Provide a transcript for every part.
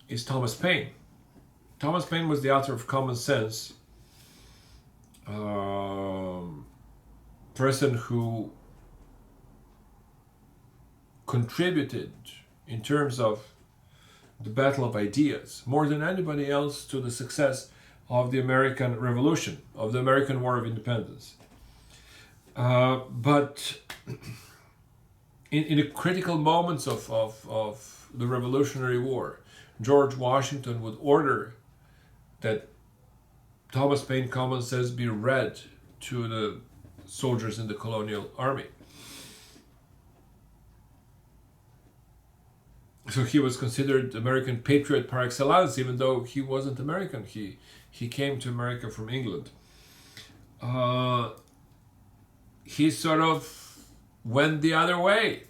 is Thomas Paine. Thomas Paine was the author of Common Sense, person who contributed in terms of the battle of ideas more than anybody else to the success of the American Revolution, of the American War of Independence. But in the critical moments of the Revolutionary War, George Washington would order that Thomas Paine Common Sense be read to the soldiers in the colonial army. So he was considered American patriot par excellence, even though he wasn't American. He came to America from England. He sort of went the other way.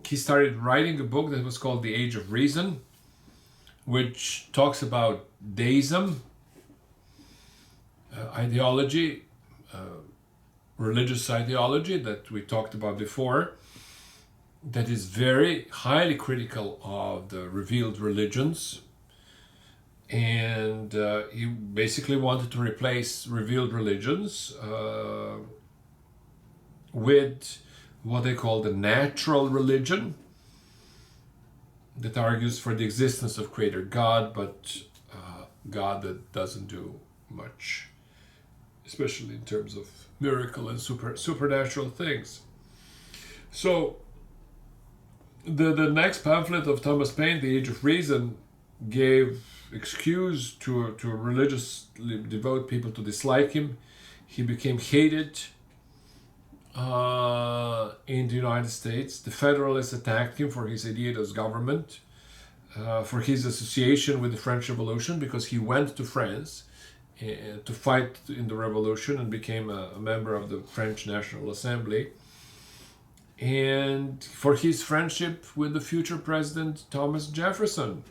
He started writing a book that was called The Age of Reason, which talks about deism, ideology, religious ideology that we talked about before, that is very highly critical of the revealed religions. And he basically wanted to replace revealed religions with what they call the natural religion, that argues for the existence of Creator God, but God that doesn't do much, especially in terms of miracle and supernatural things. So the next pamphlet of Thomas Paine, The Age of Reason, gave excuse to religiously devout people to dislike him. He became hated in the United States. The Federalists attacked him for his ideas government, for his association with the French Revolution, because he went to France to fight in the revolution and became a member of the French National Assembly, and for his friendship with the future president Thomas Jefferson.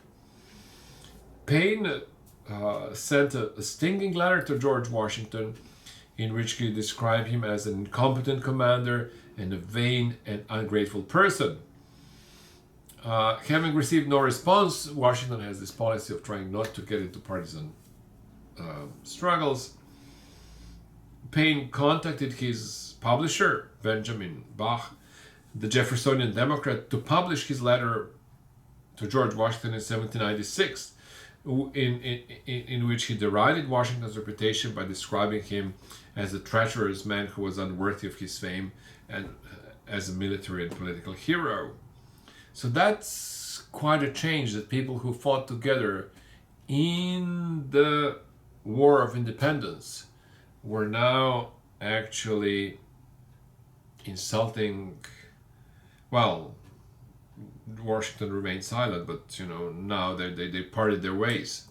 Paine sent a stinging letter to George Washington in which he described him as an incompetent commander and a vain and ungrateful person. Having received no response, Washington has this policy of trying not to get into partisan struggles. Paine contacted his publisher, Benjamin Bach, the Jeffersonian Democrat, to publish his letter to George Washington in 1796, in which he derided Washington's reputation by describing him as a treacherous man who was unworthy of his fame, and as a military and political hero. So that's quite a change, that people who fought together in the War of Independence were now actually insulting. Well, Washington remained silent, but now they parted their ways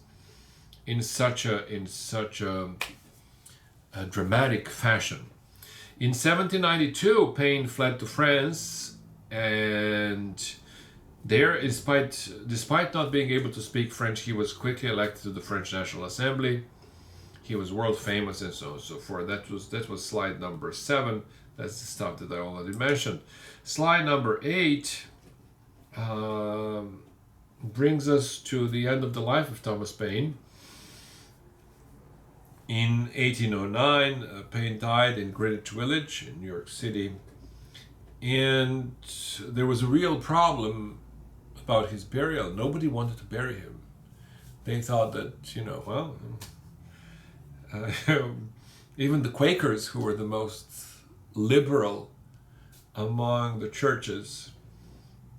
in such a dramatic fashion. In 1792, Paine fled to France, and there, despite not being able to speak French, he was quickly elected to the French National Assembly. He was world famous and so on and so forth. That was slide number 7. That's the stuff that I already mentioned. Slide number 8 brings us to the end of the life of Thomas Paine. In 1809, Paine died in Greenwich Village in New York City, and there was a real problem about his burial. Nobody wanted to bury him. They thought that, even the Quakers, who were the most liberal among the churches,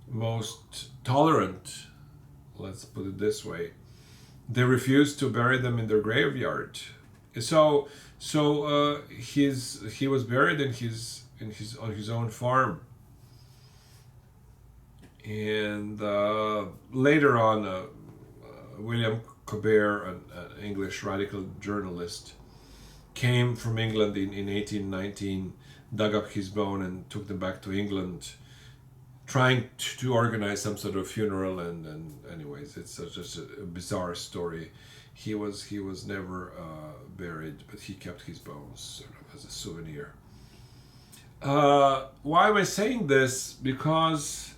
most tolerant, let's put it this way, they refused to bury them in their graveyard. So he was buried on his own farm, and later on, William Colbert, an English radical journalist, came from England in 1819, dug up his bone and took them back to England, trying to organize some sort of funeral. And anyways, it's just a bizarre story. He was never buried, but he kept his bones sort of as a souvenir. Why am I saying this? Because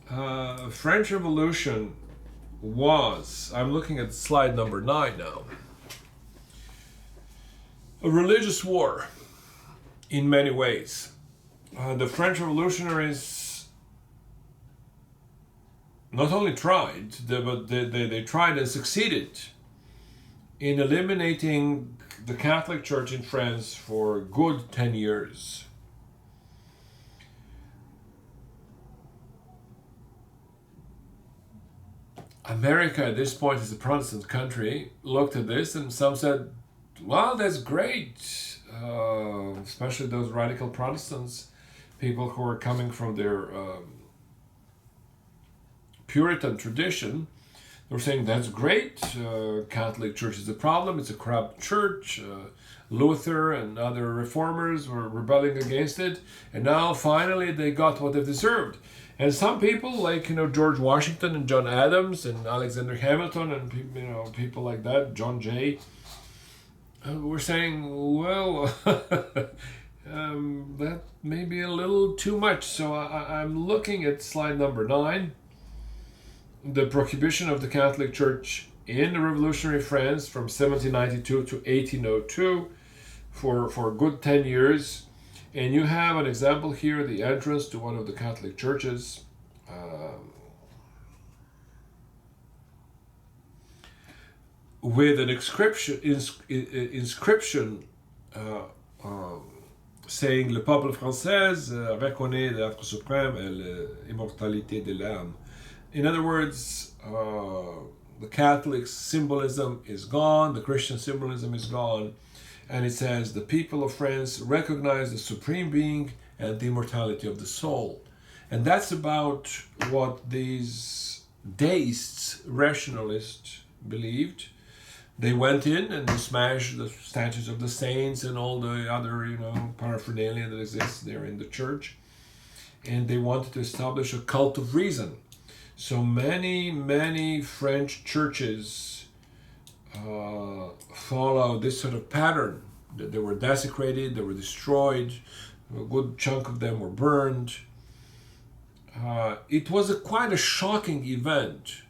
French Revolution was, I'm looking at slide number 9 now, a religious war in many ways. The French revolutionaries not only tried, but they tried and succeeded in eliminating the Catholic Church in France for a good 10 years. America at this point is a Protestant country, looked at this and some said, well, that's great, especially those radical Protestants, people who are coming from their Puritan tradition. They're saying that's great, Catholic Church is a problem, it's a corrupt church, Luther and other reformers were rebelling against it, and now finally they got what they deserved. And some people, like George Washington and John Adams and Alexander Hamilton and people like that, John Jay, were saying, well, that may be a little too much. So I'm looking at slide number 9, the prohibition of the Catholic Church in the Revolutionary France from 1792 to 1802 for a good 10 years. And you have an example here, the entrance to one of the Catholic churches. With an inscription saying le peuple français reconnaît l'être suprême et l'immortalité de l'âme. In other words, the Catholic symbolism is gone, the Christian symbolism is gone, and it says the people of France recognize the supreme being and the immortality of the soul. And that's about what these deists, rationalists, believed. They went in and they smashed the statues of the saints and all the other, paraphernalia that exists there in the church. And they wanted to establish a cult of reason. So many French churches follow this sort of pattern. They were desecrated, they were destroyed, a good chunk of them were burned. It was quite a shocking event,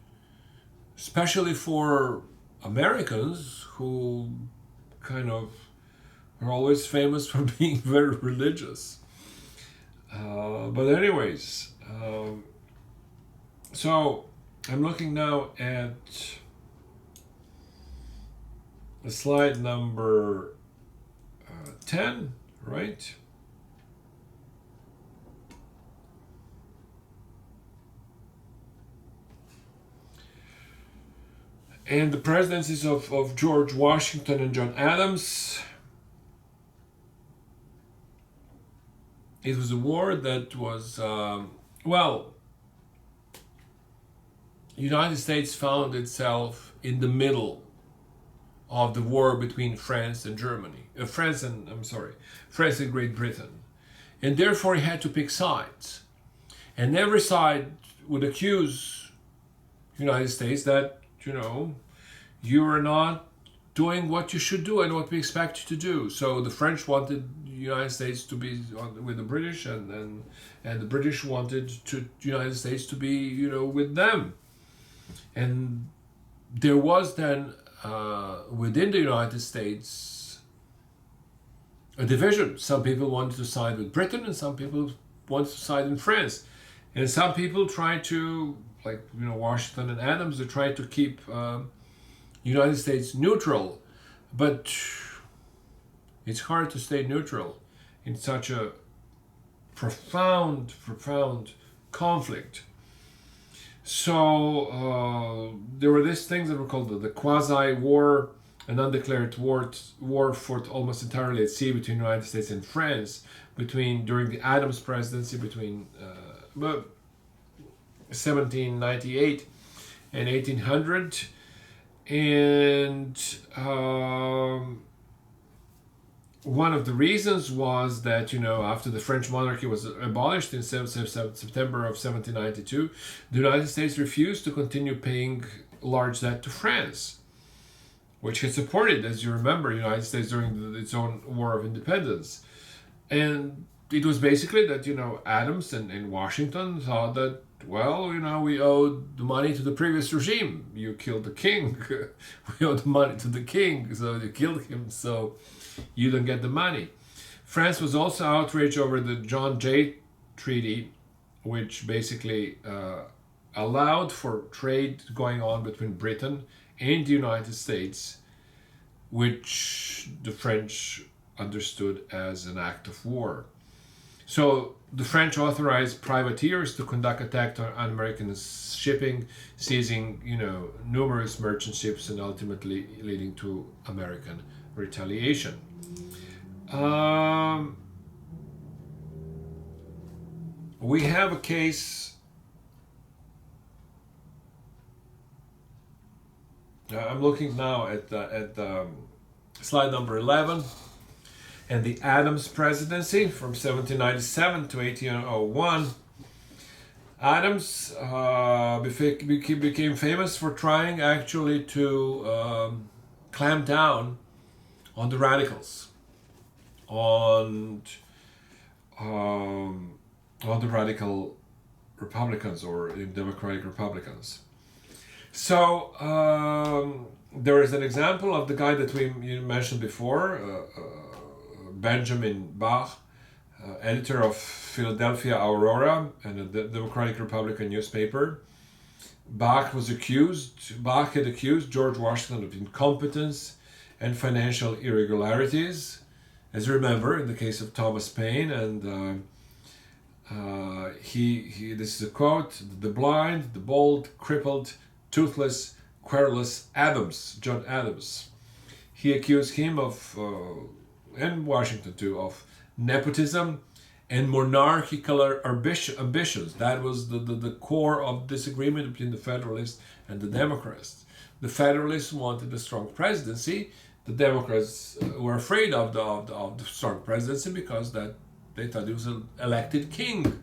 especially for Americans who kind of are always famous for being very religious. But anyways, so I'm looking now at slide number 10, right? And the presidencies of George Washington and John Adams. It was a war that was, United States found itself in the middle of the war between France and Germany. France and Great Britain. And therefore he had to pick sides. And every side would accuse the United States that, you are not doing what you should do and what we expect you to do. So the French wanted the United States to be with the British, and the British wanted the United States to be, with them. And there was then within the United States a division. Some people wanted to side with Britain, and some people wanted to side in France. And some people tried to, like Washington and Adams, they tried to keep United States neutral, but it's hard to stay neutral in such a profound conflict. So there were these things that were called the quasi-war, an undeclared war fought almost entirely at sea between the United States and France during the Adams presidency between 1798 and 1800. And one of the reasons was that, after the French monarchy was abolished in September of 1792, the United States refused to continue paying large debt to France, which had supported, as you remember, the United States during its own War of Independence. And it was basically that, Adams and Washington thought that, well, we owe the money to the previous regime. You killed the king. We owe the money to the king, so you killed him, so you don't get the money. France was also outraged over the John Jay Treaty, which basically allowed for trade going on between Britain and the United States, which the French understood as an act of war. So the French authorized privateers to conduct attacks on American shipping, seizing, numerous merchant ships and ultimately leading to American retaliation. We have a case. I'm looking now at slide number 11, and the Adams presidency from 1797 to 1801. Adams became famous for trying actually to clamp down on the radicals, on the radical Republicans or Democratic Republicans. So there is an example of the guy that we mentioned before, Benjamin Bach, editor of Philadelphia Aurora and a Democratic Republican newspaper. Bach had accused George Washington of incompetence and financial irregularities. As you remember, in the case of Thomas Paine, and this is a quote: "The blind, the bold, crippled, toothless, querulous Adams, John Adams." He accused him of, and Washington too, of nepotism and monarchical ambitions. That was the core of disagreement between the Federalists and the Democrats. The Federalists wanted a strong presidency. The Democrats were afraid of the strong presidency because that they thought he was an elected king,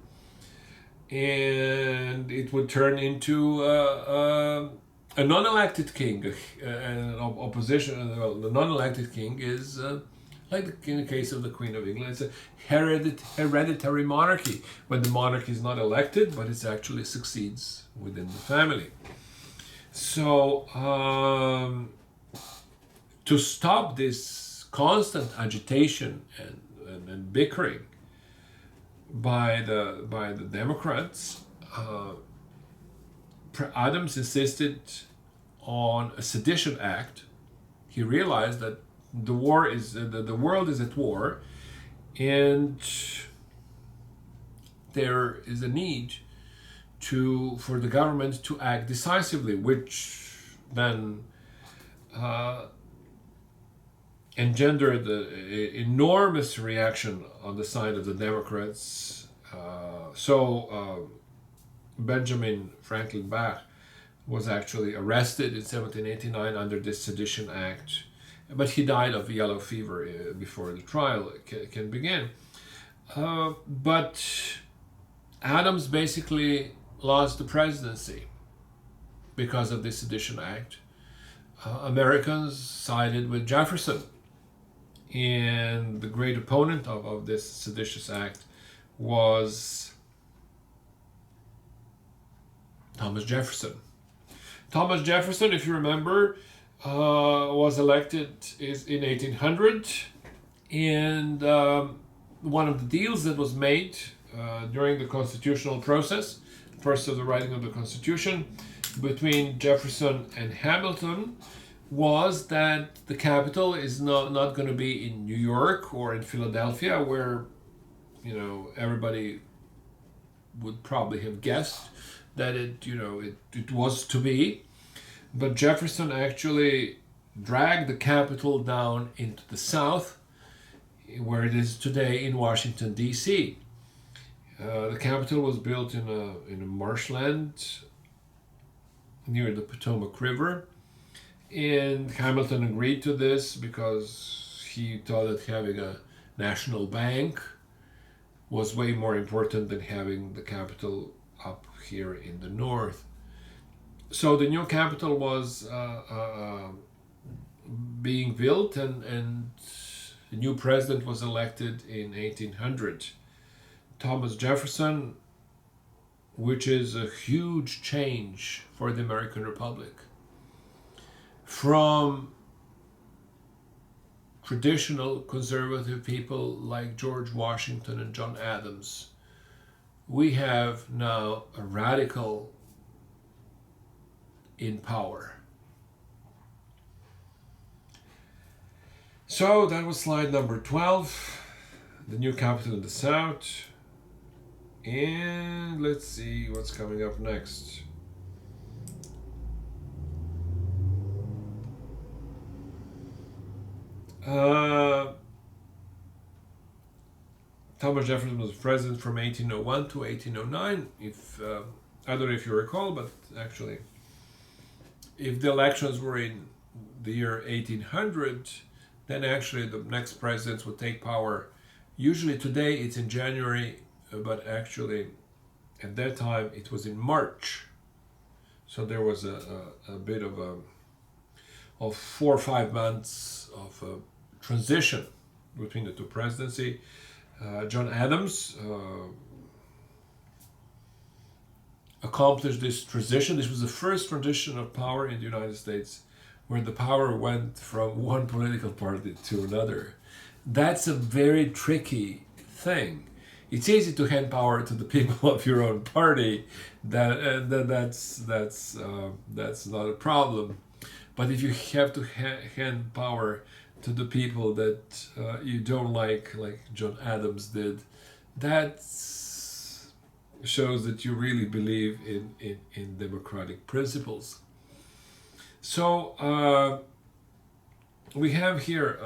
and it would turn into a non-elected king. An opposition. Well, the non-elected king is like in the case of the Queen of England, it's a hereditary monarchy, when the monarch is not elected, but it actually succeeds within the family. So to stop this constant agitation and bickering by the Democrats, Adams insisted on a Sedition Act. He realized that the world is at war, and there is a need for the government to act decisively, which then engendered an enormous reaction on the side of the Democrats. So Benjamin Franklin Bach was actually arrested in 1789 under this Sedition Act, but he died of yellow fever before the trial can begin. But Adams basically lost the presidency because of this Sedition Act. Americans sided with Jefferson, and the great opponent of this Seditious Act was Thomas Jefferson. Thomas Jefferson, if you remember, was elected in 1800, and one of the deals that was made during the constitutional process, first of the writing of the Constitution, between Jefferson and Hamilton, was that the capital is not going to be in New York or in Philadelphia, where everybody would probably have guessed that it was to be. But Jefferson actually dragged the capital down into the South, where it is today in Washington, D.C. The capital was built in a marshland near the Potomac River, and Hamilton agreed to this because he thought that having a national bank was way more important than having the capital up here in the north. So the new capital was being built, and the new president was elected in 1800. Thomas Jefferson, which is a huge change for the American Republic. From traditional conservative people like George Washington and John Adams, we have now a radical in power. So that was slide number 12, the new capital in the south. And let's see what's coming up next. Thomas Jefferson was president from 1801 to 1809. I don't know if you recall, but actually, if the elections were in the year 1800, then actually the next presidents would take power. Usually today it's in January, but actually at that time it was in March. So there was a bit of 4 or 5 months of transition between the two presidency. John Adams accomplished this transition. This was the first transition of power in the United States where the power went from one political party to another. That's a very tricky thing. It's easy to hand power to the people of your own party. That's not a problem. But if you have to hand power to the people that you don't like John Adams did, that shows that you really believe in democratic principles. So we have here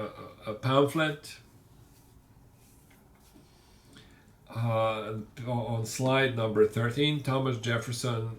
a pamphlet on slide number 13. Thomas Jefferson